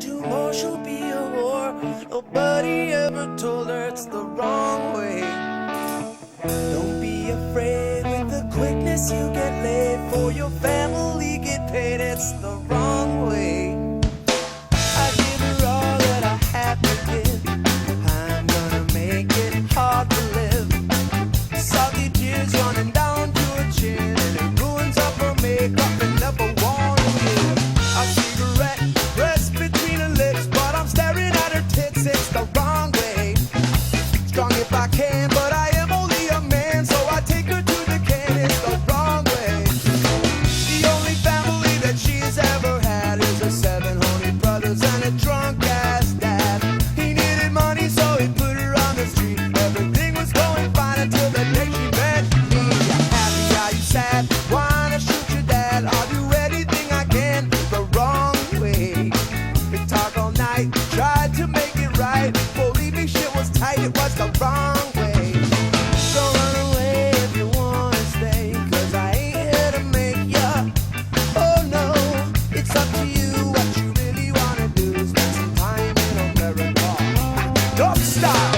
two more, she'll be a whore. Nobody ever told her it's the wrong way. Don't be afraid with the quickness you get laid. For your family get paid, it's the wrong way. I give her all that I have to give. I'm gonna make it hard to live. Salty tears running down to her chin, and it ruins up her makeup and never wanna live. A cigarette pressed between her lips, but I'm staring at her tits, it's the wrong way. Strong if I can, but I am only a man, so I take her to the can, it's the wrong way. The only family that she's ever had is her 7 honey brothers and a drunk ass dad. He needed money, so he put her on the street. Everything was going fine until the day she met me. I'm happy, are you sad? Wanna shoot your dad? I'll do anything I can the wrong way. We talk all night, tried to make it right. Believe me, shit was tight, it was the wrong way. Don't run away if you wanna stay, 'cause I ain't here to make ya. Oh no, it's up to you. What you really wanna do is spend some time in America. Don't stop.